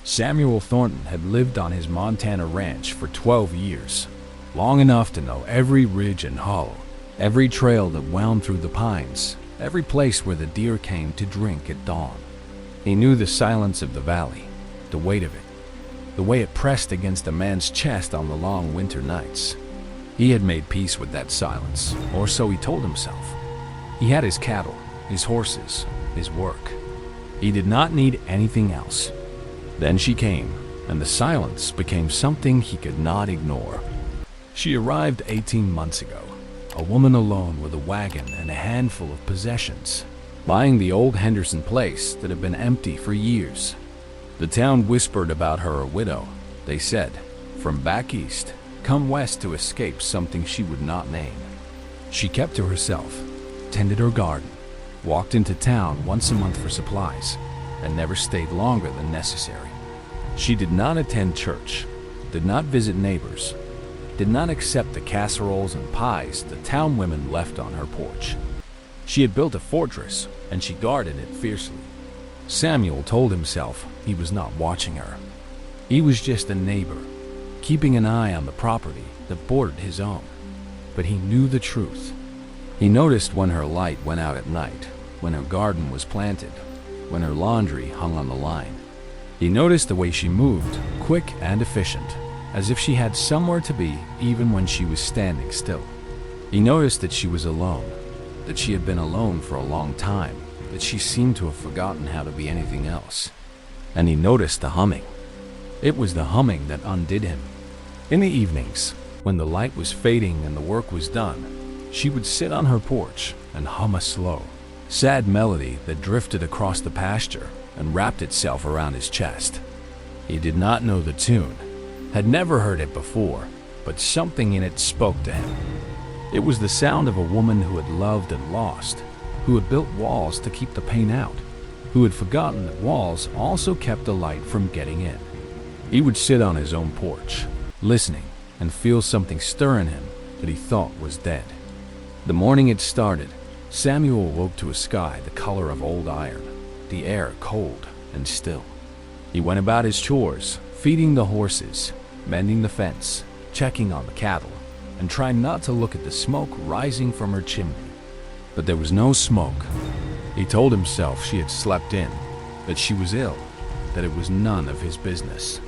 Samuel Thornton had lived on his Montana ranch for 12 years, long enough to know every ridge and hollow, every trail that wound through the pines, every place where the deer came to drink at dawn. He knew the silence of the valley, the weight of it, the way it pressed against a man's chest on the long winter nights. He had made peace with that silence, or so he told himself. He had his cattle, his horses, his work. He did not need anything else. Then she came, and the silence became something he could not ignore. She arrived 18 months ago, a woman alone with a wagon and a handful of possessions, buying the old Henderson place that had been empty for years. The town whispered about her a widow. They said, from back east, come west to escape something she would not name. She kept to herself, tended her garden, walked into town once a month for supplies, and never stayed longer than necessary. She did not attend church, did not visit neighbors, did not accept the casseroles and pies the town women left on her porch. She had built a fortress, and she guarded it fiercely. Samuel told himself he was not watching her. He was just a neighbor, keeping an eye on the property that bordered his own. But he knew the truth. He noticed when her light went out at night, when her garden was planted, when her laundry hung on the line. He noticed the way she moved, quick and efficient, as if she had somewhere to be even when she was standing still. He noticed that she was alone, that she had been alone for a long time, that she seemed to have forgotten how to be anything else. And he noticed the humming. It was the humming that undid him. In the evenings, when the light was fading and the work was done, she would sit on her porch and hum a slow, sad melody that drifted across the pasture and wrapped itself around his chest. He did not know the tune, had never heard it before, but something in it spoke to him. It was the sound of a woman who had loved and lost, who had built walls to keep the pain out, who had forgotten that walls also kept the light from getting in. He would sit on his own porch, listening, and feel something stir in him that he thought was dead. The morning had started. Samuel woke to a sky the color of old iron, the air cold and still. He went about his chores, feeding the horses, mending the fence, checking on the cattle, and trying not to look at the smoke rising from her chimney. But there was no smoke. He told himself she had slept in, that she was ill, that it was none of his business.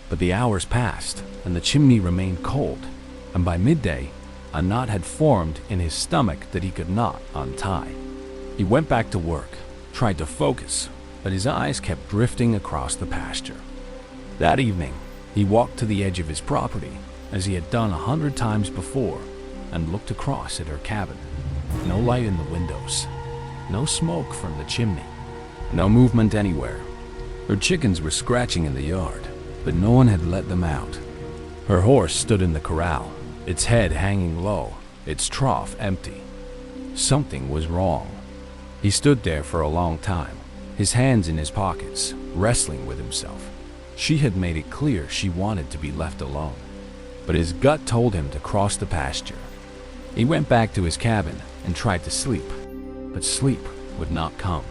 But the hours passed, and the chimney remained cold, and by midday, a knot had formed in his stomach that he could not untie. He went back to work, tried to focus, but his eyes kept drifting across the pasture. That evening, he walked to the edge of his property, as he had done 100 times before, and looked across at her cabin. No light in the windows, no smoke from the chimney, no movement anywhere. Her chickens were scratching in the yard, but no one had let them out. Her horse stood in the corral, its head hanging low, its trough empty. Something was wrong. He stood there for a long time, his hands in his pockets, wrestling with himself. She had made it clear she wanted to be left alone, but his gut told him to cross the pasture. He went back to his cabin and tried to sleep, but sleep would not come.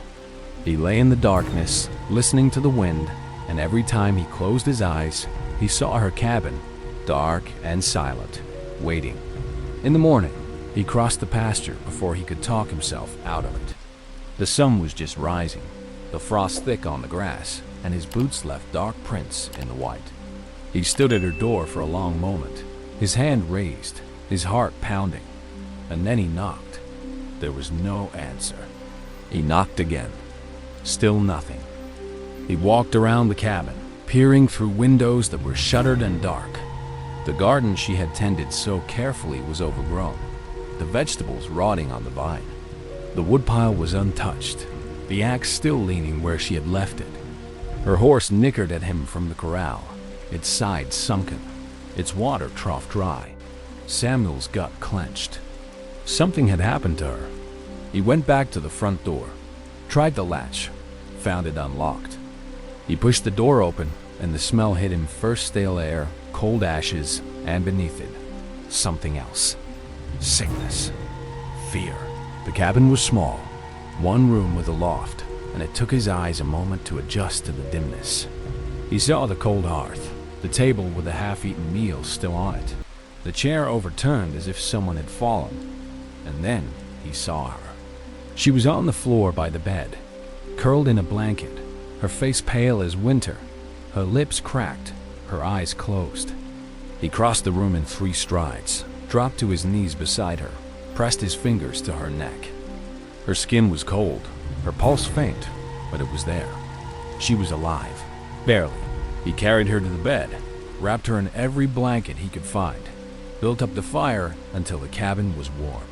He lay in the darkness, listening to the wind, and every time he closed his eyes, he saw her cabin, dark and silent, waiting. In the morning, he crossed the pasture before he could talk himself out of it. The sun was just rising, the frost thick on the grass, and his boots left dark prints in the white. He stood at her door for a long moment, his hand raised, his heart pounding, and then he knocked. There was no answer. He knocked again. Still nothing. He walked around the cabin, peering through windows that were shuttered and dark. The garden she had tended so carefully was overgrown, the vegetables rotting on the vine. The woodpile was untouched, the axe still leaning where she had left it. Her horse nickered at him from the corral, its sides sunken, its water trough dry. Samuel's gut clenched. Something had happened to her. He went back to the front door, tried the latch, found it unlocked. He pushed the door open, and the smell hit him, first stale air, cold ashes, and beneath it, something else. Sickness. Fear. The cabin was small, one room with a loft, and it took his eyes a moment to adjust to the dimness. He saw the cold hearth, the table with the half-eaten meal still on it, the chair overturned as if someone had fallen, and then he saw her. She was on the floor by the bed, curled in a blanket, her face pale as winter, her lips cracked, her eyes closed. He crossed the room in 3 strides, dropped to his knees beside her, pressed his fingers to her neck. Her skin was cold, her pulse faint, but it was there. She was alive, barely. He carried her to the bed, wrapped her in every blanket he could find, built up the fire until the cabin was warm.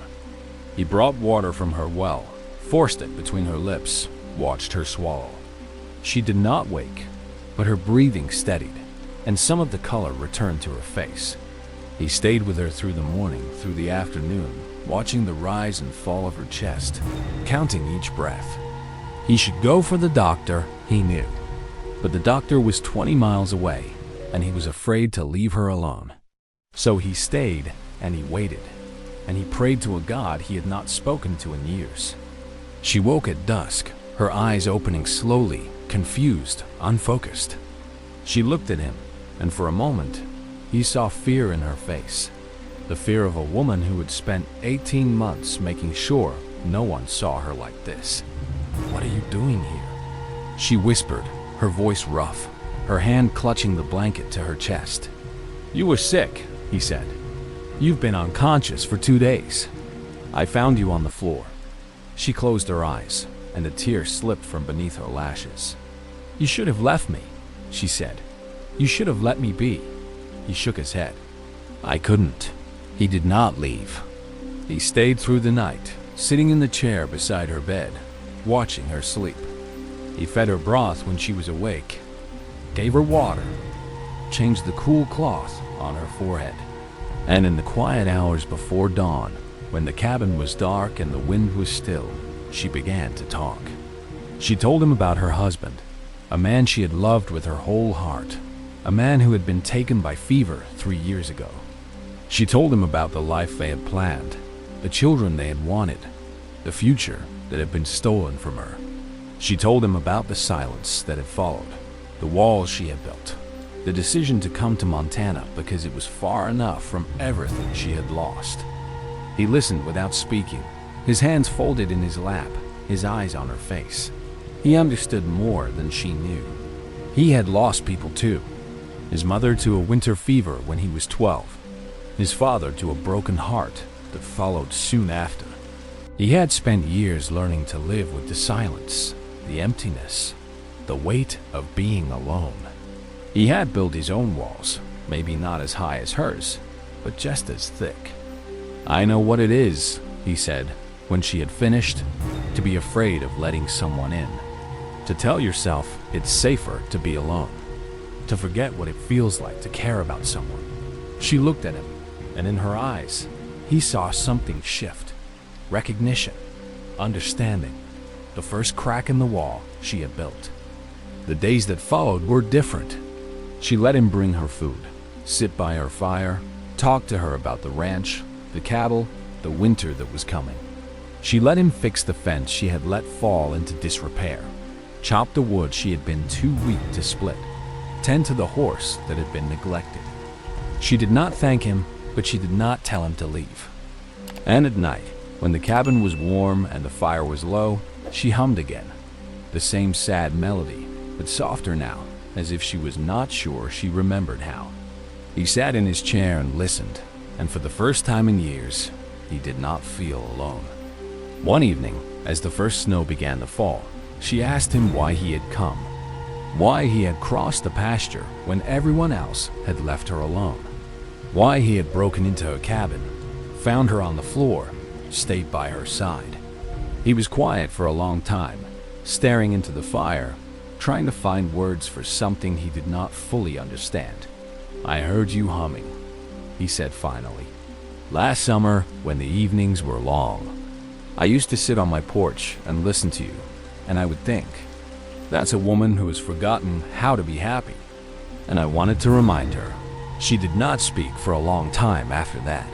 He brought water from her well, forced it between her lips, watched her swallow. She did not wake, but her breathing steadied, and some of the color returned to her face. He stayed with her through the morning, through the afternoon, watching the rise and fall of her chest, counting each breath. He should go for the doctor, he knew. But the doctor was 20 miles away, and he was afraid to leave her alone. So he stayed, and he waited, and he prayed to a God he had not spoken to in years. She woke at dusk, her eyes opening slowly, confused, unfocused. She looked at him, and for a moment, he saw fear in her face. The fear of a woman who had spent 18 months making sure no one saw her like this. "What are you doing here?" She whispered, her voice rough, her hand clutching the blanket to her chest. "You were sick," he said. "You've been unconscious for 2 days. I found you on the floor." She closed her eyes, and a tear slipped from beneath her lashes. "You should have left me," she said. "You should have let me be." He shook his head. "I couldn't." He did not leave. He stayed through the night, sitting in the chair beside her bed, watching her sleep. He fed her broth when she was awake, gave her water, changed the cool cloth on her forehead. And in the quiet hours before dawn, when the cabin was dark and the wind was still, she began to talk. She told him about her husband, a man she had loved with her whole heart, a man who had been taken by fever 3 years ago. She told him about the life they had planned, the children they had wanted, the future that had been stolen from her. She told him about the silence that had followed, the walls she had built, the decision to come to Montana because it was far enough from everything she had lost. He listened without speaking, his hands folded in his lap, his eyes on her face. He understood more than she knew. He had lost people too. His mother to a winter fever when he was 12, his father to a broken heart that followed soon after. He had spent years learning to live with the silence, the emptiness, the weight of being alone. He had built his own walls, maybe not as high as hers, but just as thick. "I know what it is," he said, when she had finished, "to be afraid of letting someone in. To tell yourself it's safer to be alone. To forget what it feels like to care about someone." She looked at him, and in her eyes, he saw something shift. Recognition, understanding, the first crack in the wall she had built. The days that followed were different. She let him bring her food, sit by her fire, talk to her about the ranch, the cattle, the winter that was coming. She let him fix the fence she had let fall into disrepair, chop the wood she had been too weak to split, tend to the horse that had been neglected. She did not thank him, but she did not tell him to leave. And at night, when the cabin was warm and the fire was low, she hummed again, the same sad melody, but softer now, as if she was not sure she remembered how. He sat in his chair and listened, and for the first time in years, he did not feel alone. One evening, as the first snow began to fall, she asked him why he had come, why he had crossed the pasture when everyone else had left her alone, why he had broken into her cabin, found her on the floor, stayed by her side. He was quiet for a long time, staring into the fire, trying to find words for something he did not fully understand. "I heard you humming," he said finally. "Last summer, when the evenings were long. I used to sit on my porch and listen to you, and I would think, that's a woman who has forgotten how to be happy." And I wanted to remind her. She did not speak for a long time after that.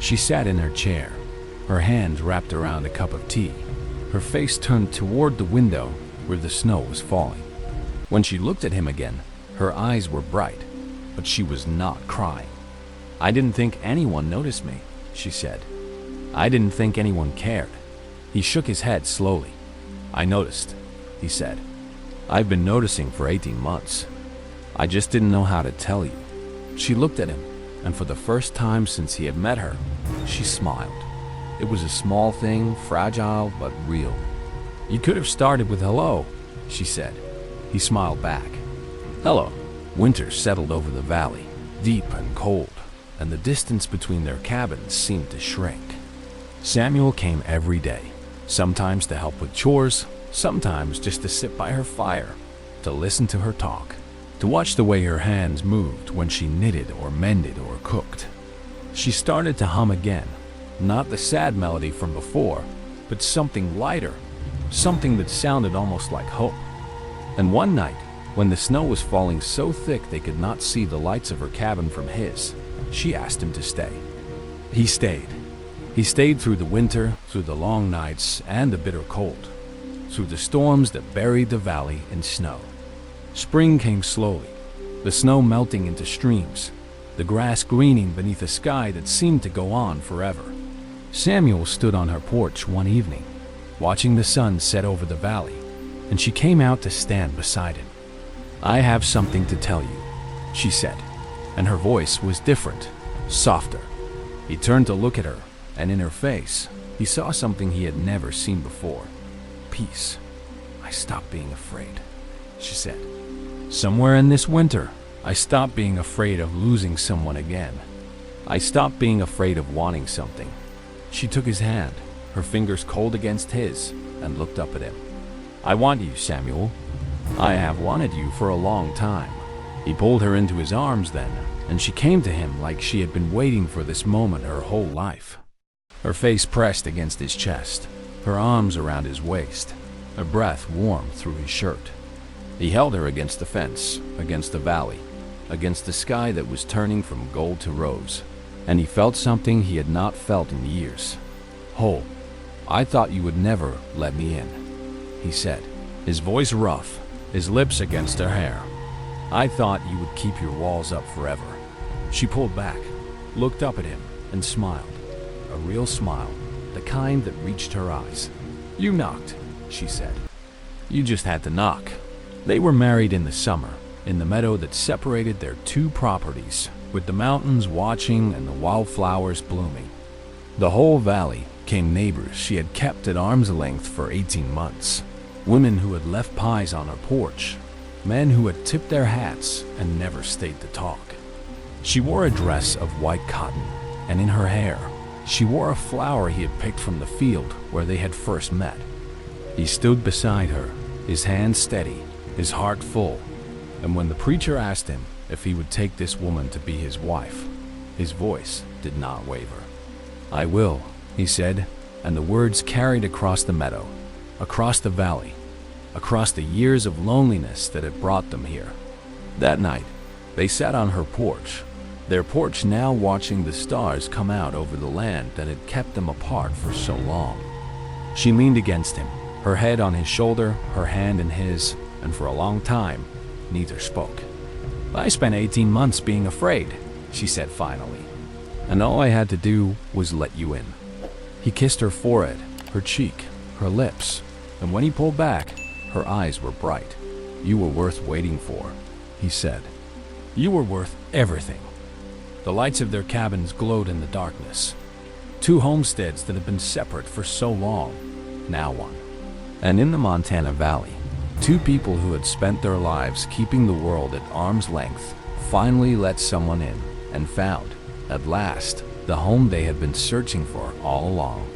She sat in her chair, her hands wrapped around a cup of tea, her face turned toward the window where the snow was falling. When she looked at him again, Her eyes were bright, but she was not crying. "I didn't think anyone noticed me," she said. "I didn't think anyone cared." He shook his head slowly. "I noticed," he said. "I've been noticing for 18 months. I just didn't know how to tell you." She looked at him, and for the first time since he had met her, she smiled. It was a small thing, fragile but real. "You could have started with hello," she said. He smiled back. "Hello." Winter settled over the valley, deep and cold, and the distance between their cabins seemed to shrink. Samuel came every day, sometimes to help with chores, sometimes just to sit by her fire, to listen to her talk, to watch the way her hands moved when she knitted or mended or cooked. She started to hum again, not the sad melody from before, but something lighter, something that sounded almost like hope. And one night, when the snow was falling so thick they could not see the lights of her cabin from his, she asked him to stay. He stayed. He stayed through the winter, through the long nights and the bitter cold, through the storms that buried the valley in snow. Spring came slowly, the snow melting into streams, the grass greening beneath a sky that seemed to go on forever. Samuel stood on her porch one evening, watching the sun set over the valley, and she came out to stand beside him. "I have something to tell you," she said, and her voice was different, softer. He turned to look at her, and in her face, he saw something he had never seen before. Peace. "I stopped being afraid," she said. "Somewhere in this winter, I stopped being afraid of losing someone again. I stopped being afraid of wanting something." She took his hand, her fingers cold against his, and looked up at him. "I want you, Samuel. I have wanted you for a long time." He pulled her into his arms then, and she came to him like she had been waiting for this moment her whole life. Her face pressed against his chest, her arms around his waist, her breath warm through his shirt. He held her against the fence, against the valley, against the sky that was turning from gold to rose, and he felt something he had not felt in years. "Whole. I thought you would never let me in," he said, his voice rough, his lips against her hair. "I thought you would keep your walls up forever." She pulled back, looked up at him, and smiled. A real smile, the kind that reached her eyes. "You knocked," she said. "You just had to knock." They were married in the summer, in the meadow that separated their two properties, with the mountains watching and the wildflowers blooming. The whole valley came neighbors she had kept at arm's length for 18 months. Women who had left pies on her porch, men who had tipped their hats and never stayed to talk. She wore a dress of white cotton, and in her hair, she wore a flower he had picked from the field where they had first met. He stood beside her, his hand steady, his heart full, and when the preacher asked him if he would take this woman to be his wife, his voice did not waver. "I will," he said, and the words carried across the meadow, across the valley, across the years of loneliness that had brought them here. That night, they sat on her porch, their porch now watching the stars come out over the land that had kept them apart for so long. She leaned against him, her head on his shoulder, her hand in his, and for a long time, neither spoke. "I spent 18 months being afraid," she said finally, "and all I had to do was let you in." He kissed her forehead, her cheek, her lips, and when he pulled back, her eyes were bright. "You were worth waiting for," he said. "You were worth everything." The lights of their cabins glowed in the darkness. Two homesteads that had been separate for so long, now one. And in the Montana Valley, two people who had spent their lives keeping the world at arm's length finally let someone in and found, at last, the home they had been searching for all along.